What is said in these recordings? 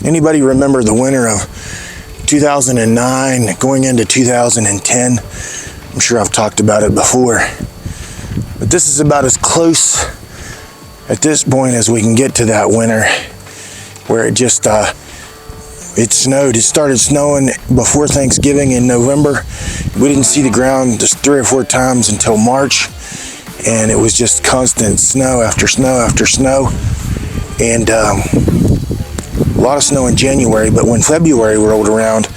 Anybody remember the winter of 2009 going into 2010? I'm sure I've talked about it before, but this is about as close at this point as we can get to that winter where it just it snowed. It started snowing before Thanksgiving in November. We didn't see the ground just 3 or 4 times until March, and it was just constant snow after snow after snow, and a lot of snow in January. But when February rolled around,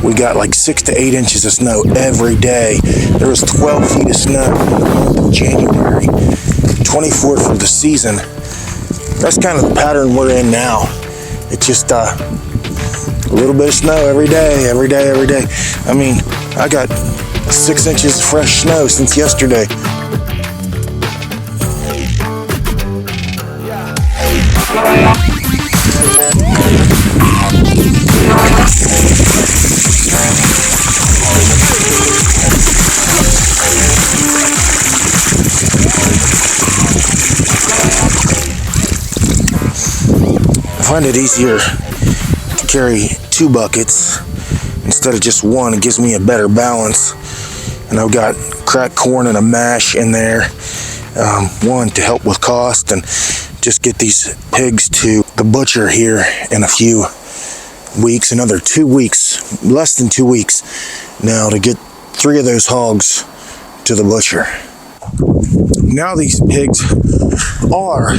we got like 6 to 8 inches of snow every day. There was 12 feet of snow in the month of January, 24 for the season. That's kind of the pattern we're in now. It's just a little bit of snow every day, every day, every day. I mean, I got 6 inches of fresh snow since yesterday. I find it easier to carry 2 buckets instead of just one. It gives me a better balance. And I've got cracked corn and a mash in there. One, to help with cost and just get these pigs to the butcher here in a few weeks, another 2 weeks, less than 2 weeks now, to get 3 of those hogs to the butcher. Now these pigs are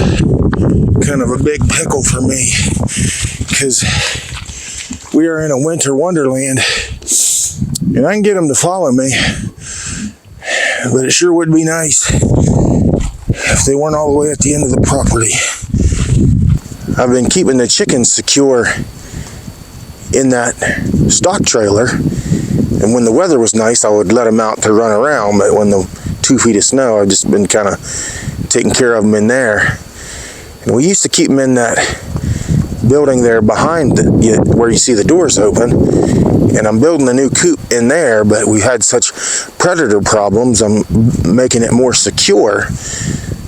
kind of a big pickle for me because we are in a winter wonderland and I can get them to follow me, but it sure would be nice if they weren't all the way at the end of the property. I've been keeping the chickens secure in that stock trailer, and when the weather was nice I would let them out to run around, but when the 2 feet of snow, I've just been kind of taking care of them in there. And we used to keep them in that building there behind where you see the doors open, and I'm building a new coop in there, but we had such predator problems, I'm making it more secure.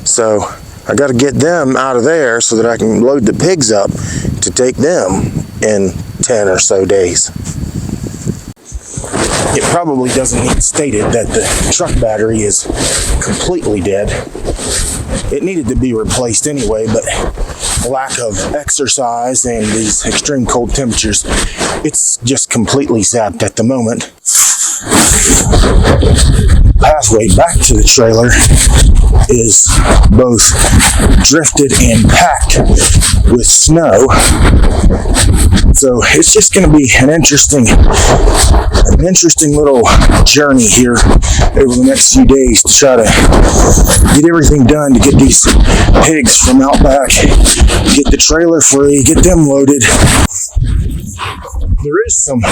So I got to get them out of there so that I can load the pigs up to take them in 10 or so days. It probably doesn't need stated that the truck battery is completely dead. It needed to be replaced anyway, but lack of exercise and these extreme cold temperatures, it's just completely zapped at the moment. Pathway back to the trailer is both drifted and packed with snow. So it's just going to be an interesting little journey here over the next few days to try to get everything done to get these pigs from out back, get the trailer free, get them loaded. There is some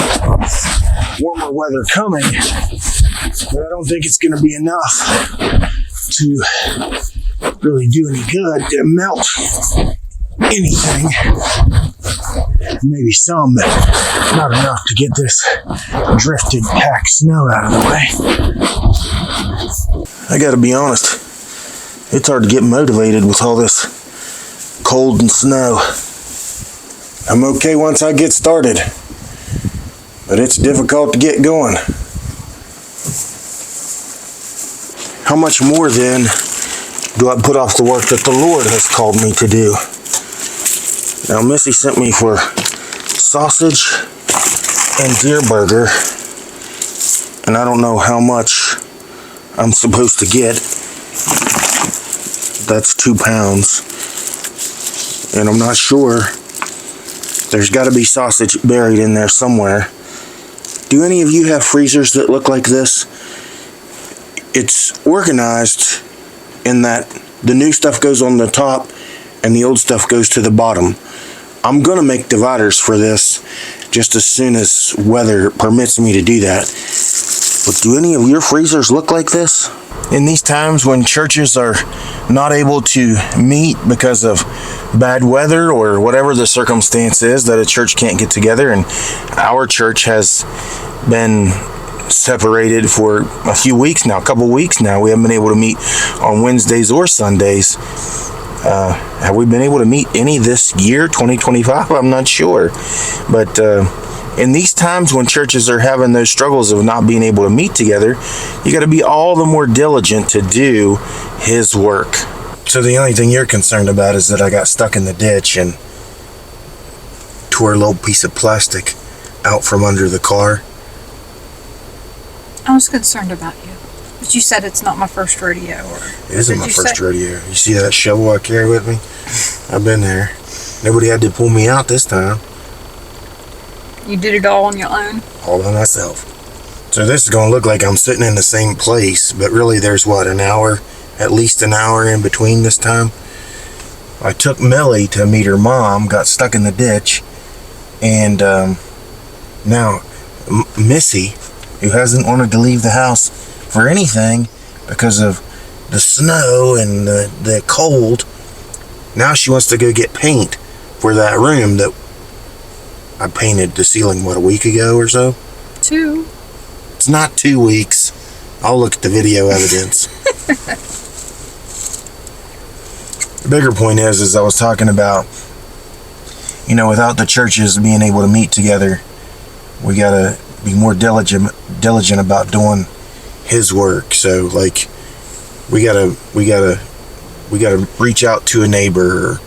warmer weather coming, but I don't think it's going to be enough to really do any good, to melt anything. Maybe some, but not enough to get this drifted packed snow out of the way. I gotta be honest, it's hard to get motivated with all this cold and snow. I'm okay once I get started, but it's difficult to get going. How much more then do I put off the work that the Lord has called me to do? Now Missy sent me for sausage and deer burger, and I don't know how much I'm supposed to get. That's 2 pounds, and I'm not sure. There's got to be sausage buried in there somewhere. Do any of you have freezers that look like this? It's organized in that the new stuff goes on the top and the old stuff goes to the bottom. I'm going to make dividers for this just as soon as weather permits me to do that. But do any of your freezers look like this? In these times when churches are not able to meet because of bad weather or whatever the circumstance is that a church can't get together, and our church has been separated for a few weeks now, a couple weeks now. We haven't been able to meet on Wednesdays or Sundays. Have we been able to meet any this year, 2025? I'm not sure. But in these times when churches are having those struggles of not being able to meet together, you got to be all the more diligent to do His work. So the only thing you're concerned about is that I got stuck in the ditch and tore a little piece of plastic out from under the car. I was concerned about you. But you said it's not my first rodeo. It isn't my first rodeo. You see that shovel I carry with me? I've been there. Nobody had to pull me out this time. You did it all on your own? All by myself. So this is going to look like I'm sitting in the same place, but really there's what, an hour, at least an hour in between this time? I took Millie to meet her mom, got stuck in the ditch, and now Missy, who hasn't wanted to leave the house for anything because of the snow and the cold, now she wants to go get paint for that room that I painted the ceiling, what, a week ago or so? 2. It's not 2 weeks. I'll look at the video evidence. The bigger point is I was talking about, without the churches being able to meet together, we gotta be more diligent about doing His work. So like we gotta reach out to a neighbor, or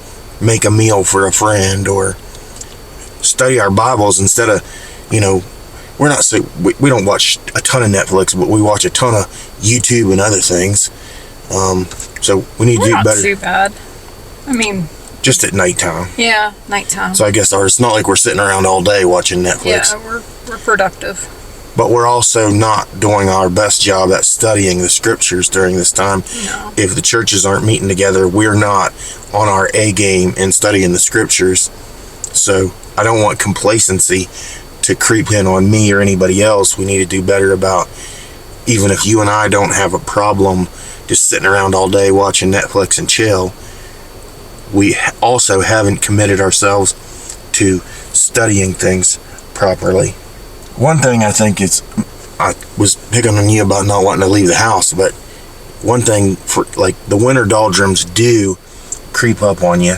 make a meal for a friend, or study our Bibles instead of, we're not so we don't watch a ton of Netflix, but we watch a ton of YouTube and other things. So we need to do better. Not too bad. I mean, just at nighttime. Yeah, nighttime. So I guess it's not like we're sitting around all day watching Netflix. Yeah, we're productive. But we're also not doing our best job at studying the scriptures during this time. No. If the churches aren't meeting together, we're not on our A game in studying the scriptures. So I don't want complacency to creep in on me or anybody else. We need to do better about, even if you and I don't have a problem just sitting around all day watching Netflix and chill, we also haven't committed ourselves to studying things properly. One thing I think I was picking on you about not wanting to leave the house, but one thing, for like, the winter doldrums do creep up on you.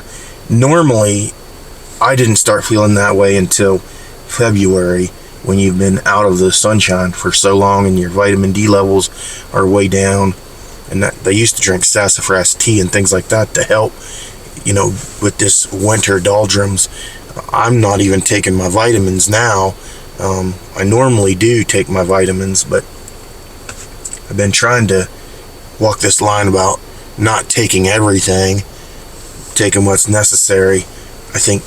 Normally, I didn't start feeling that way until February, when you've been out of the sunshine for so long and your vitamin D levels are way down. And that they used to drink sassafras tea and things like that to help, with this winter doldrums. I'm not even taking my vitamins now. I normally do take my vitamins, but I've been trying to walk this line about not taking everything, taking what's necessary. I think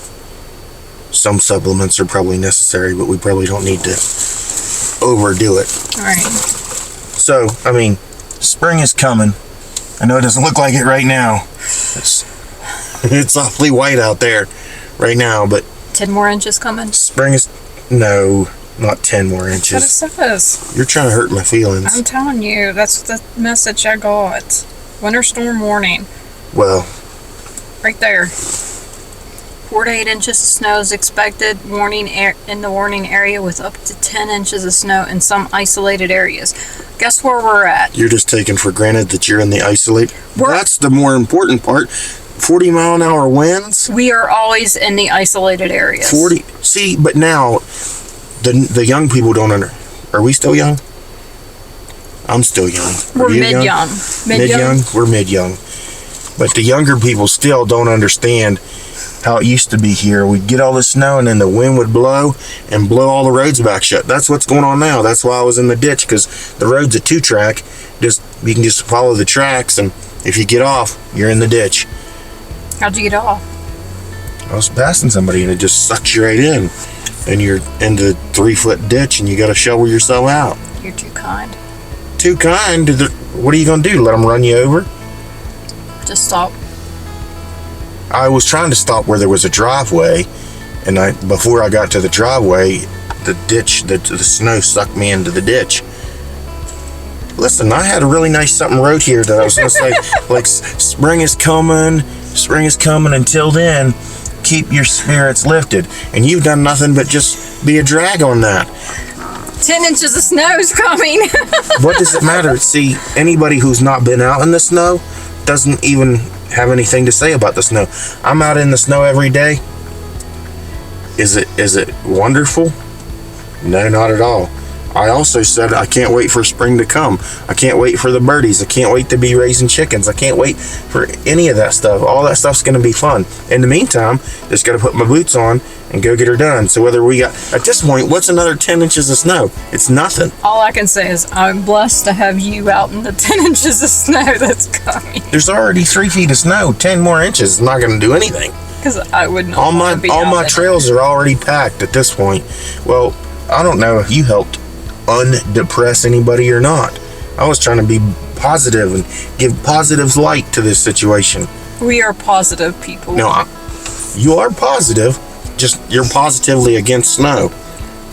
some supplements are probably necessary, but we probably don't need to overdo it. All right. So, spring is coming. I know it doesn't look like it right now. It's awfully white out there right now, but 10 more inches coming? Spring is... No, not 10 more inches. That's what it says. You're trying to hurt my feelings. I'm telling you, that's the message I got. Winter storm warning. Well... Right there. 4 to 8 inches of snow is expected. Warning in the warning area, with up to 10 inches of snow in some isolated areas. Guess where we're at? You're just taking for granted that you're in the isolate. That's the more important part. 40 mile an hour winds. We are always in the isolated areas. 40. See, but now the young people don't Are we still young? I'm still young. We're mid-young. Mid-young? We're mid-young. But the younger people still don't understand how it used to be here. We'd get all the snow and then the wind would blow and blow all the roads back shut. That's what's going on now. That's why I was in the ditch, because the road's a 2-track. You can just follow the tracks, and if you get off, you're in the ditch. How'd you get off? I was passing somebody and it just sucks you right in. And you're in the 3-foot ditch and you got to shovel yourself out. You're too kind. Too kind? What are you going to do? Let them run you over? Just stop. I was trying to stop where there was a driveway, and before I got to the driveway, the ditch, the snow sucked me into the ditch. Listen, I had a really nice something wrote here that I was going to say, like, spring is coming. Until then, keep your spirits lifted. And you've done nothing but just be a drag on that. 10 inches of snow is coming. What does it matter? See, anybody who's not been out in the snow doesn't even have anything to say about the snow. I'm out in the snow every day. Is it wonderful? No, not at all. I also said I can't wait for spring to come. I can't wait for the birdies. I can't wait to be raising chickens. I can't wait for any of that stuff. All that stuff's going to be fun. In the meantime, just got to put my boots on and go get her done. So whether we got, at this point, what's another 10 inches of snow? It's nothing. All I can say is I'm blessed to have you out in the 10 inches of snow that's coming. There's already 3 feet of snow. 10 more inches is not going to do anything. Because I would not All want to be my out there. trails are already packed at this point. Well, I don't know if you helped undepress anybody or not. I was trying to be positive and give positive light to this situation. We are positive people. No, you are positive, just you're positively against snow.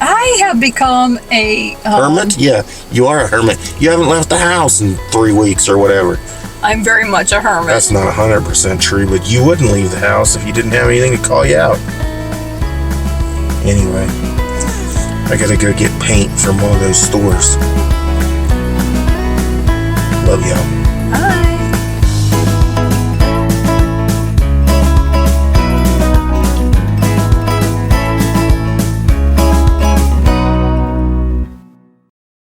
I have become a Hermit? Yeah, you are a hermit. You haven't left the house in 3 weeks or whatever. I'm very much a hermit. That's not 100% true, but you wouldn't leave the house if you didn't have anything to call you out. Anyway, I gotta go get paint from one of those stores. Love y'all. Bye.